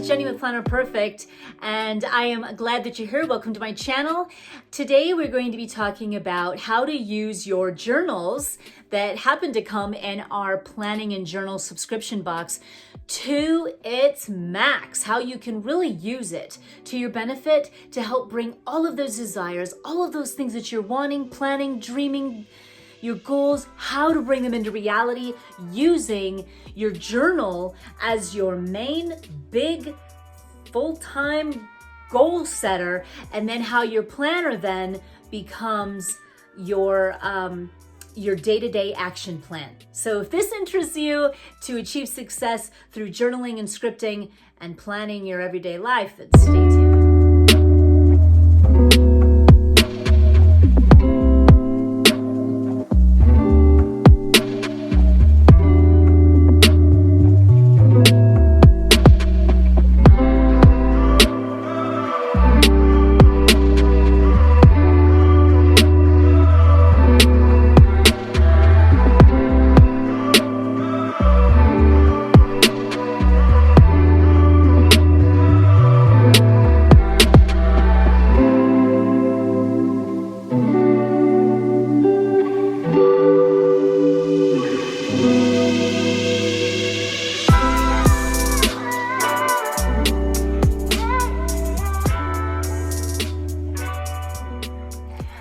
is Jenny with Planner Perfect, and I am glad that you're here. Welcome to my channel. Today we're going to be talking about how to use your journals that happen to come in our planning and journal subscription box to its max, how you can really use it to your benefit to help bring all of those desires, all of those things that you're wanting, planning, dreaming, your goals, how to bring them into reality using your journal as your main big full-time goal setter, and then how your planner then becomes your day-to-day action plan. So if this interests you to achieve success through journaling and scripting and planning your everyday life, then stay tuned.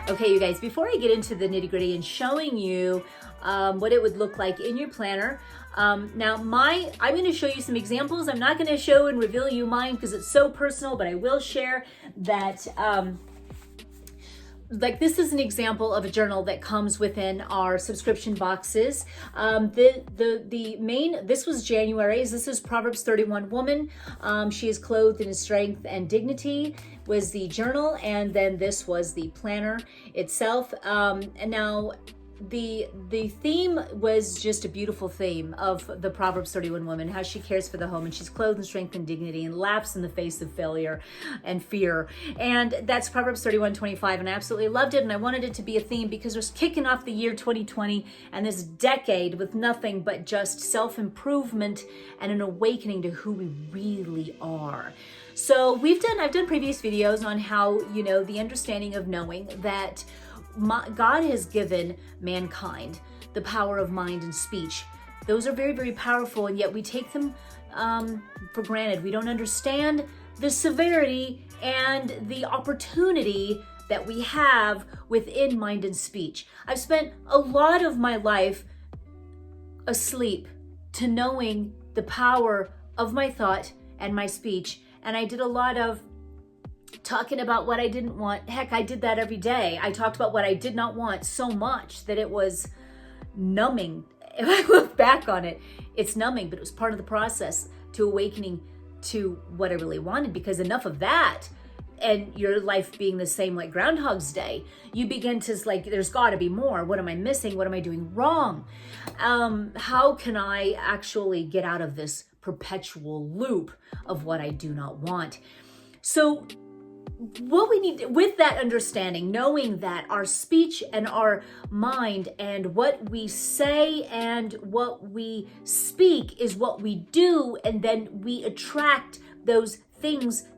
Okay, you guys, before I get into the nitty-gritty and showing you what it would look like in your planner, now I'm going to show you some examples. I'm not going to show and reveal you mine because it's so personal, but I will share that like this is an example of a journal that comes within our subscription boxes. This was January's. This is Proverbs 31 woman. She is clothed in strength and dignity was the journal, and then this was the planner itself. And now the theme was just a beautiful theme of the Proverbs 31 woman, how she cares for the home, and she's clothed in strength and dignity and laughs in the face of failure and fear. And that's Proverbs 31:25, and I absolutely loved it, and I wanted it to be a theme because we're kicking off the year 2020 and this decade with nothing but just self-improvement and an awakening to who we really are. So I've done previous videos on how, the understanding of knowing that God has given mankind the power of mind and speech. Those are very, very powerful, and yet we take them for granted. We don't understand the severity and the opportunity that we have within mind and speech. I've spent a lot of my life asleep to knowing the power of my thought and my speech, and I did a lot of talking about what I didn't want. Heck, I did that every day. I talked about what I did not want so much that it was numbing. If I look back on it, it's numbing, but it was part of the process to awakening to what I really wanted, because enough of that and your life being the same like Groundhog's Day, you begin to there's got to be more. What am I missing? What am I doing wrong? How can I actually get out of this perpetual loop of what I do not want? So what we need with that understanding, knowing that our speech and our mind and what we say and what we speak is what we do, and then we attract those things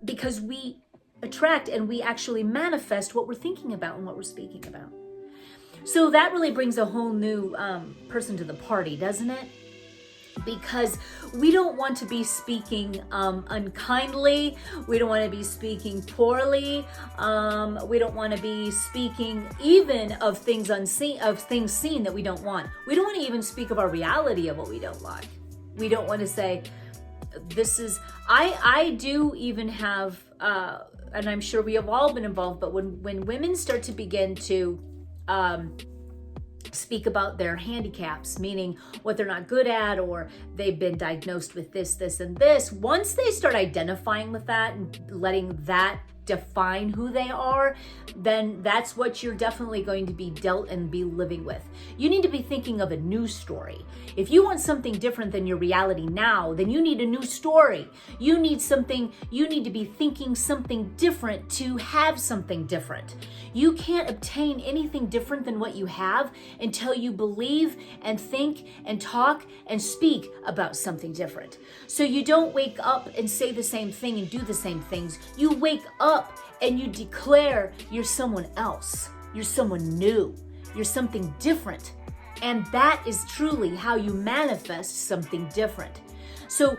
because we attract and we actually manifest what we're thinking about and what we're speaking about. So that really brings a whole new person to the party, doesn't it? Because we don't want to be speaking unkindly. We don't want to be speaking poorly. We don't want to be speaking even of things unseen, of things seen that we don't want. We don't want to even speak of our reality of what we don't like. We don't want to say, this is, I do even have, and I'm sure we have all been involved, but when women start to begin to speak about their handicaps, meaning what they're not good at, or they've been diagnosed with this, and this. Once they start identifying with that and letting that define who they are, then that's what you're definitely going to be dealt and be living with. You need to be thinking of a new story. If you want something different than your reality now, then you need a new story. You need to be thinking something different to have something different. You can't obtain anything different than what you have until you believe and think and talk and speak about something different. So you don't wake up and say the same thing and do the same things. You wake up and you declare you're someone else. You're someone new. You're something different. And that is truly how you manifest something different. So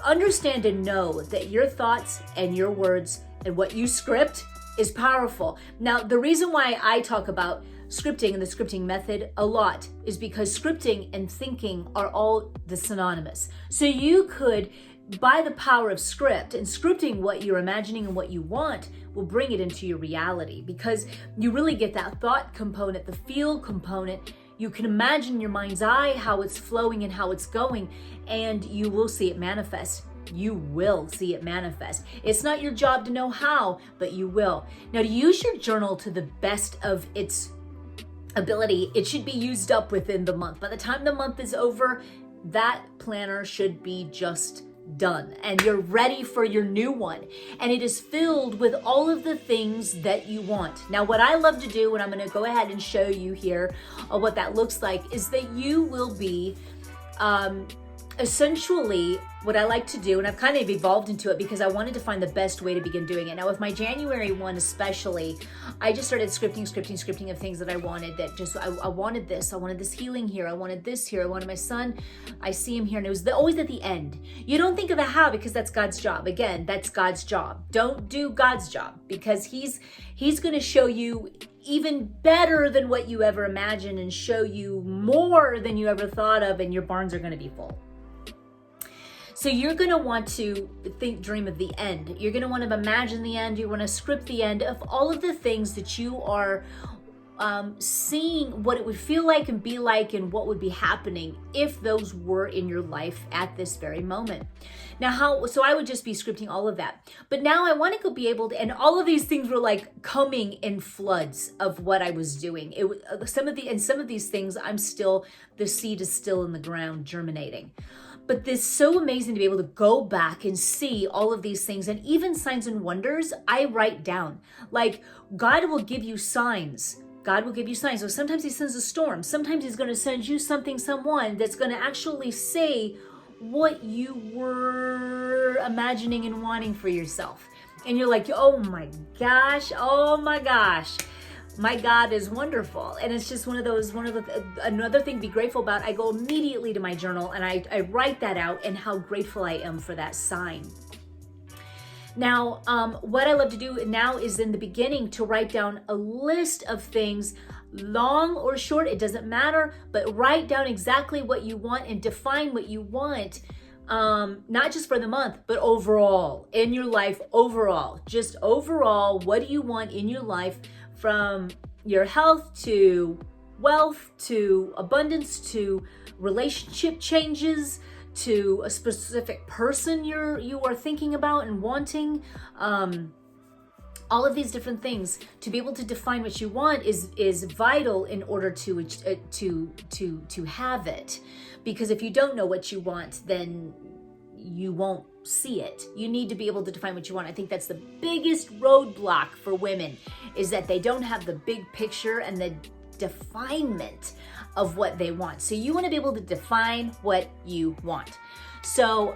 understand and know that your thoughts and your words and what you script is powerful. Now, the reason why I talk about scripting and the scripting method a lot is because scripting and thinking are all the synonymous. So you could, by the power of script and scripting what you're imagining and what you want, will bring it into your reality, because you really get that thought component, the feel component. You can imagine in your mind's eye how it's flowing and how it's going, and you will see it manifest. You will see it manifest. It's not your job to know how, but you will. Now, to use your journal to the best of its ability, it should be used up within the month. By the time the month is over, that planner should be just done and you're ready for your new one. And it is filled with all of the things that you want. Now, what I love to do, and I'm going to go ahead and show you here what that looks like, is that you will be essentially, what I like to do, and I've kind of evolved into it because I wanted to find the best way to begin doing it. Now, with my January one especially, I just started scripting of things that I wanted, that just, I wanted this. I wanted this healing here. I wanted this here. I wanted my son. I see him here. And it was always at the end. You don't think of the how, because that's God's job. Again, that's God's job. Don't do God's job, because he's going to show you even better than what you ever imagined and show you more than you ever thought of, and your barns are going to be full. So you're going to want to dream of the end. You're going to want to imagine the end. You want to script the end of all of the things that you are seeing, what it would feel like and be like, and what would be happening if those were in your life at this very moment. Now, so I would just be scripting all of that. But now I want to be able to, and all of these things were like coming in floods of what I was doing. Some of these things, the seed is still in the ground germinating. But it's so amazing to be able to go back and see all of these things, and even signs and wonders I write down. Like, God will give you signs. God will give you signs. So sometimes he sends a storm. Sometimes he's going to send you someone that's going to actually say what you were imagining and wanting for yourself. And you're like, oh my gosh. My God is wonderful. And it's just another thing to be grateful about. I go immediately to my journal and I write that out, and how grateful I am for that sign. Now, what I love to do now is in the beginning to write down a list of things, long or short, it doesn't matter, but write down exactly what you want and define what you want. Not just for the month, but overall in your life, just overall, what do you want in your life, from your health to wealth to abundance to relationship changes to a specific person you are thinking about and wanting. All of these different things, to be able to define what you want is vital in order to have it. Because if you don't know what you want, then you won't see it. You need to be able to define what you want. I think that's the biggest roadblock for women, is that they don't have the big picture and the definement of what they want. So you want to be able to define what you want. So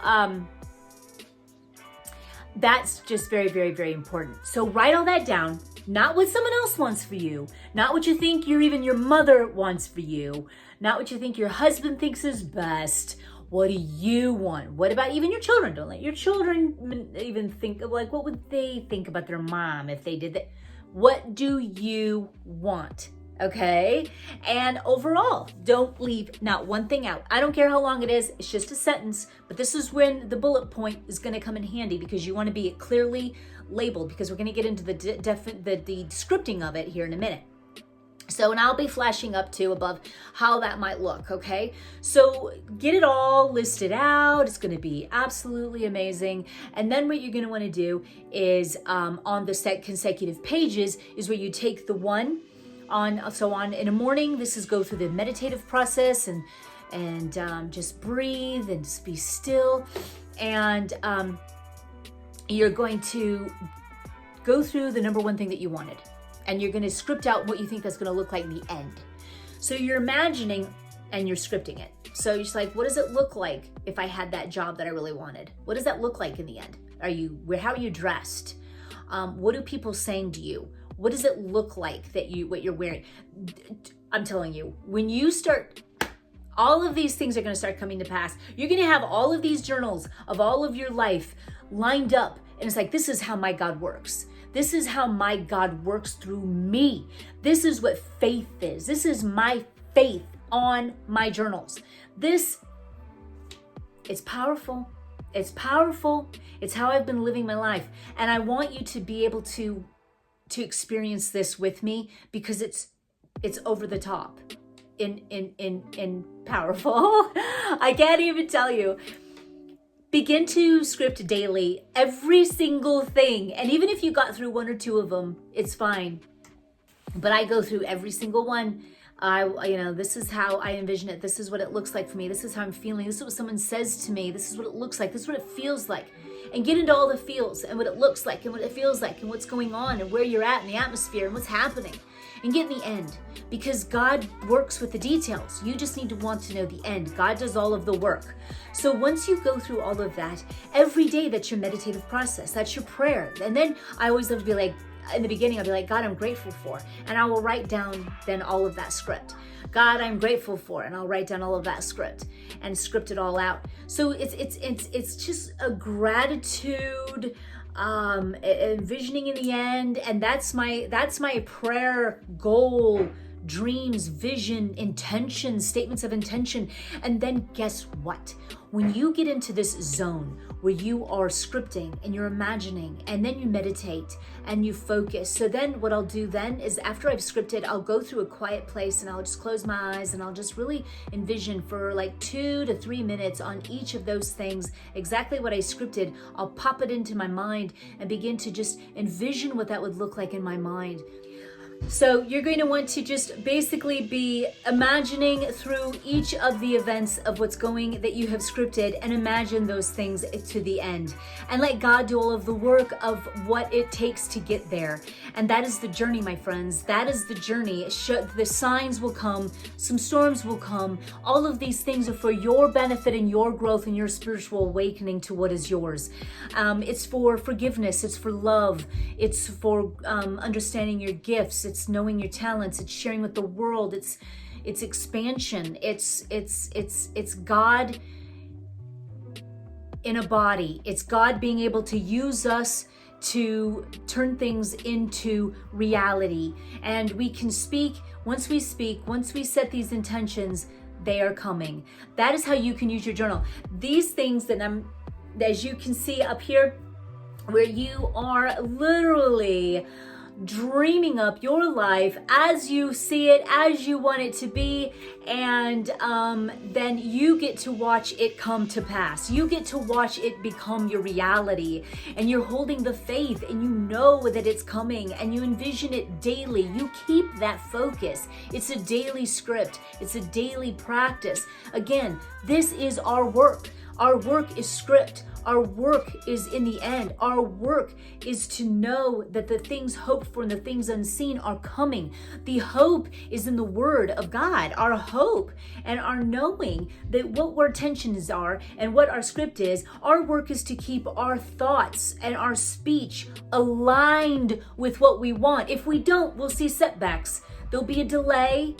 that's just very, very, very important. So write all that down, not what someone else wants for you, not what you think even your mother wants for you, not what you think your husband thinks is best. What do you want? What about even your children? Don't let your children even think of, like, what would they think about their mom if they did that? What do you want? Okay? And overall, don't leave not one thing out. I don't care how long it is. It's just a sentence. But this is when the bullet point is going to come in handy, because you want to be clearly labeled, because we're going to get into the scripting of it here in a minute. So, and I'll be flashing up too above how that might look, okay? So get it all listed out. It's gonna be absolutely amazing. And then what you're gonna wanna do is on the set consecutive pages is where you take the one on in the morning, this is go through the meditative process and just breathe and just be still. And you're going to go through the number one thing that you wanted. And you're gonna script out what you think that's gonna look like in the end. So you're imagining and you're scripting it. So you're just like, what does it look like if I had that job that I really wanted? What does that look like in the end? How are you dressed? What are people saying to you? What does it look like what you're wearing? I'm telling you, when you start, all of these things are gonna start coming to pass. You're gonna have all of these journals of all of your life lined up. And it's like, this is how my God works. This is how my God works through me. This is what faith is. This is my faith on my journals. It's powerful. It's powerful. It's how I've been living my life. And I want you to be able to experience this with me because it's over the top in powerful. I can't even tell you. Begin to script daily, every single thing. And even if you got through one or two of them, it's fine. But I go through every single one. This is how I envision it. This is what it looks like for me. This is how I'm feeling. This is what someone says to me. This is what it looks like. This is what it feels like. And get into all the feels and what it looks like and what it feels like and what's going on and where you're at in the atmosphere and what's happening. And get in the end, because God works with the details. You just need to want to know the end. God does all of the work. So once you go through all of that, every day that's your meditative process, that's your prayer. And then I always love to be like, in the beginning, I'll be like, God, I'm grateful for. And I will write down then all of that script. God, I'm grateful for, and I'll write down all of that script and script it all out. So it's just a gratitude, envisioning in the end, and that's my prayer goal, dreams, vision, intention, statements of intention. And then guess what? When you get into this zone where you are scripting and you're imagining and then you meditate and you focus. So then what I'll do then is after I've scripted, I'll go through a quiet place and I'll just close my eyes and I'll just really envision for like 2 to 3 minutes on each of those things, exactly what I scripted. I'll pop it into my mind and begin to just envision what that would look like in my mind. So you're going to want to just basically be imagining through each of the events of what's going that you have scripted and imagine those things to the end and let God do all of the work of what it takes to get there. And that is the journey, my friends. That is the journey. The signs will come, some storms will come. All of these things are for your benefit and your growth and your spiritual awakening to what is yours. It's for forgiveness. It's for love. It's for understanding your gifts. It's knowing your talents. It's sharing with the world. It's expansion. It's God in a body. It's God being able to use us to turn things into reality. And we can speak. Once we set these intentions, they are coming. That is how you can use your journal. These things that as you can see up here, where you are literally dreaming up your life as you see it, as you want it to be, and then you get to watch it come to pass. You get to watch it become your reality, and you're holding the faith, and you know that it's coming, and you envision it daily. You keep that focus. It's a daily script. It's a daily practice. Again, this is our work. Our work is script. Our work is in the end. Our work is to know that the things hoped for and the things unseen are coming. The hope is in the word of God. Our hope and our knowing that what our intentions are and what our script is, our work is to keep our thoughts and our speech aligned with what we want. If we don't, we'll see setbacks. There'll be a delay,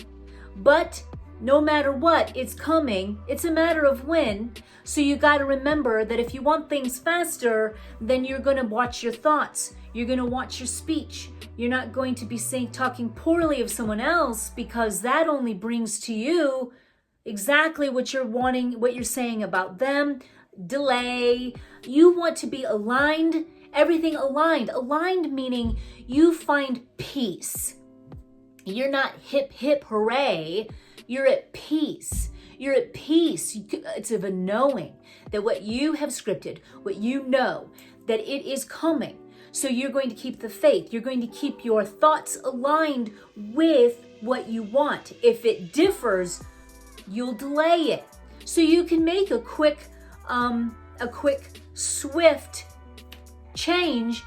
but no matter what, it's coming. It's a matter of when. So you got to remember that if you want things faster, then you're going to watch your thoughts. You're going to watch your speech. You're not going to be talking poorly of someone else, because that only brings to you exactly what you're wanting, what you're saying about them. Delay. You want to be aligned. Everything aligned. Aligned meaning you find peace. You're not hip, hip, hooray. You're at peace. You're at peace. It's of a knowing that what you have scripted, what you know, that it is coming. So you're going to keep the faith. You're going to keep your thoughts aligned with what you want. If it differs, you'll delay it. So you can make a quick, swift change.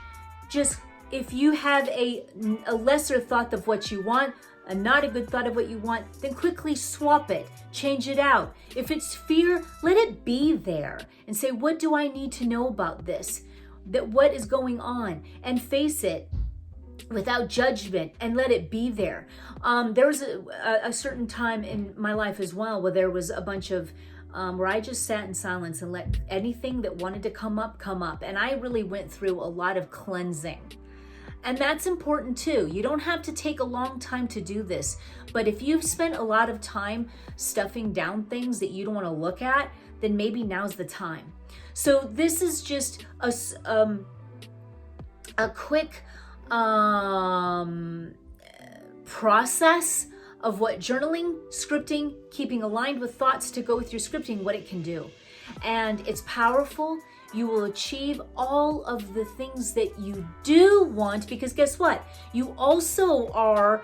Just if you have a lesser thought of what you want, a not a good thought of what you want, then quickly swap it, change it out. If it's fear, let it be there and say, what do I need to know about this? That what is going on, and face it without judgment and let it be there. There was a certain time in my life as well where there was a bunch of where I just sat in silence and let anything that wanted to come up. And I really went through a lot of cleansing. And that's important too. You don't have to take a long time to do this. But if you've spent a lot of time stuffing down things that you don't want to look at, then maybe now's the time. So this is just a quick process of what journaling, scripting, keeping aligned with thoughts to go with your scripting, what it can do. And it's powerful. You will achieve all of the things that you do want, because guess what? You also are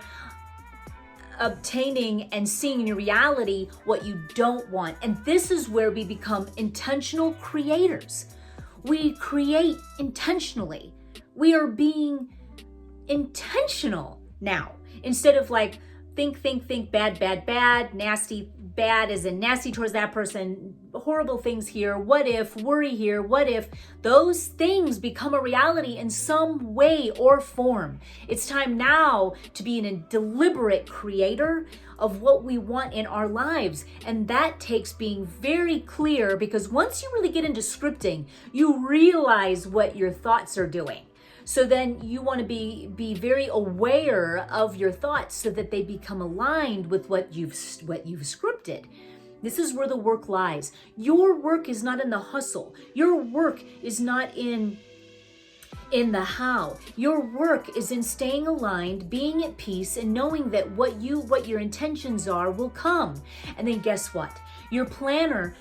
obtaining and seeing in your reality what you don't want. And this is where we become intentional creators. We create intentionally. We are being intentional now, instead of like think, bad, nasty, bad as in nasty towards that person, horrible things here, what if, worry here, what if. Those things become a reality in some way or form. It's time now to be a deliberate creator of what we want in our lives. And that takes being very clear, because once you really get into scripting, you realize what your thoughts are doing. So then you want to be very aware of your thoughts so that they become aligned with what you've scripted. This is where the work lies. Your work is not in the hustle. Your work is not in the how. Your work is in staying aligned, being at peace, and knowing that what your intentions are will come. And then guess what? Your planner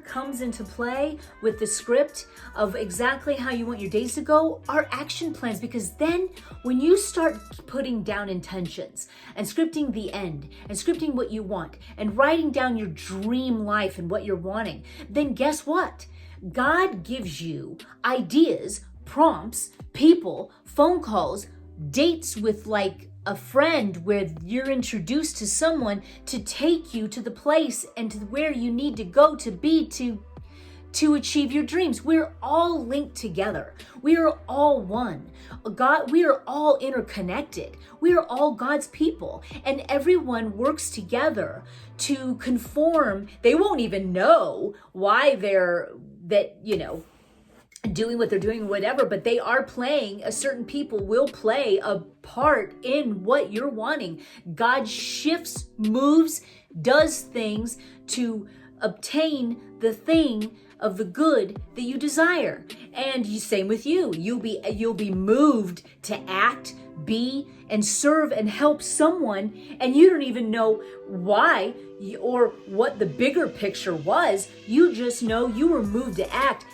comes into play with the script of exactly how you want your days to go, are action plans. Because then when you start putting down intentions and scripting the end and scripting what you want and writing down your dream life and what you're wanting, then guess what? God gives you ideas, prompts, people, phone calls, dates with like a friend where you're introduced to someone to take you to the place and to where you need to go to be to achieve your dreams. We're all linked together. We are all one. God, we are all interconnected. We are all God's people, and everyone works together to conform. They won't even know why doing what they're doing, whatever, but they are playing. A certain people will play a part in what you're wanting. God shifts, moves, does things to obtain the thing of the good that you desire. And same with you. You'll be moved to act, be, and serve and help someone, and you don't even know why or what the bigger picture was. You just know you were moved to act.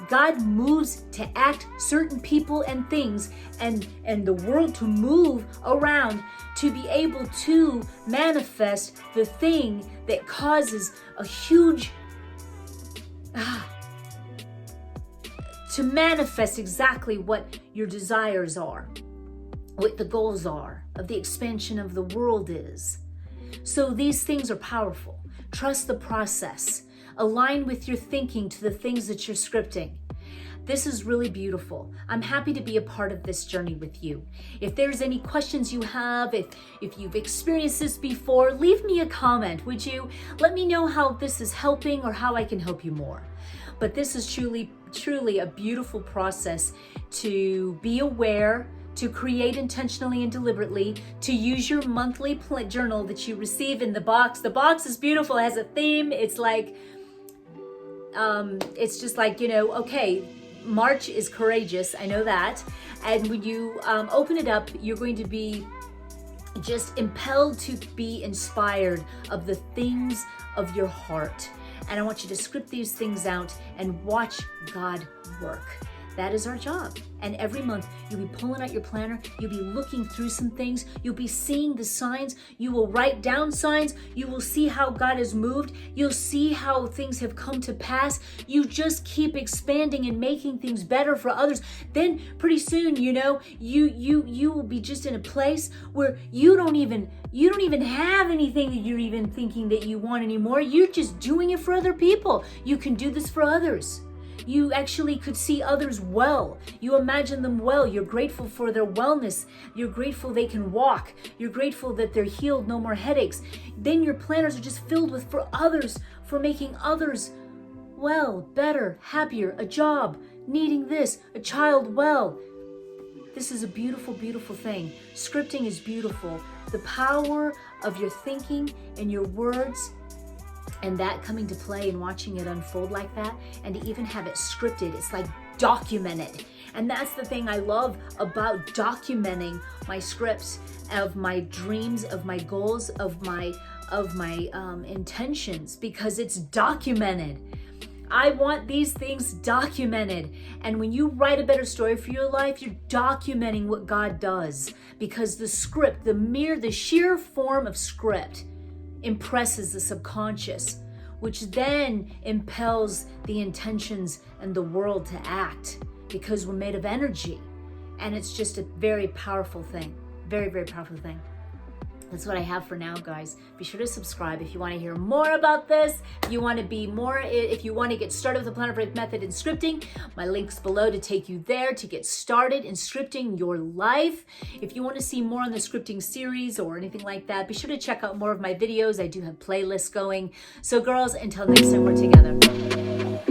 God moves to act certain people and things, and the world to move around to be able to manifest the thing that causes a huge to manifest exactly what your desires are, what the goals are of the expansion of the world is. So these things are powerful. Trust the process. Align with your thinking to the things that you're scripting. This is really beautiful. I'm happy to be a part of this journey with you. If there's any questions you have, if you've experienced this before, leave me a comment, would you? Let me know how this is helping or how I can help you more. But this is truly a beautiful process to be aware, to create intentionally and deliberately, to use your monthly journal that you receive in the box. The box is beautiful. It has a theme. It's like, it's just like, okay, March is courageous. I know that. And when you open it up, you're going to be just impelled to be inspired of the things of your heart. And I want you to script these things out and watch God work. That is our job. And every month you'll be pulling out your planner, you'll be looking through some things, you'll be seeing the signs, you will write down signs, you will see how God has moved, you'll see how things have come to pass. You just keep expanding and making things better for others. Then pretty soon, you know, you will be just in a place where you don't even have anything that you're even thinking that you want anymore. You're just doing it for other people. You can do this for others. You actually could see others well. You imagine them well. You're grateful for their wellness. You're grateful they can walk. You're grateful that they're healed, no more headaches. Then your planners are just filled with for others, for making others well, better, happier, a job, needing this, a child well. This is a beautiful, beautiful thing. Scripting is beautiful. The power of your thinking and your words and that coming to play and watching it unfold like that, and to even have it scripted, it's like documented. And that's the thing I love about documenting my scripts, of my dreams, of my goals, of my intentions, because it's documented. I want these things documented. And when you write a better story for your life, you're documenting what God does, because the script, the sheer form of script impresses the subconscious, which then impels the intentions and the world to act, because we're made of energy. And it's just a very powerful thing. Very, very powerful thing. That's what I have for now, guys. Be sure to subscribe if you want to hear more about this. If you want to get started with the Plan of Faith method in scripting, my link's below to take you there to get started in scripting your life. If you want to see more on the scripting series or anything like that, be sure to check out more of my videos. I do have playlists going. So girls, until next time we're together.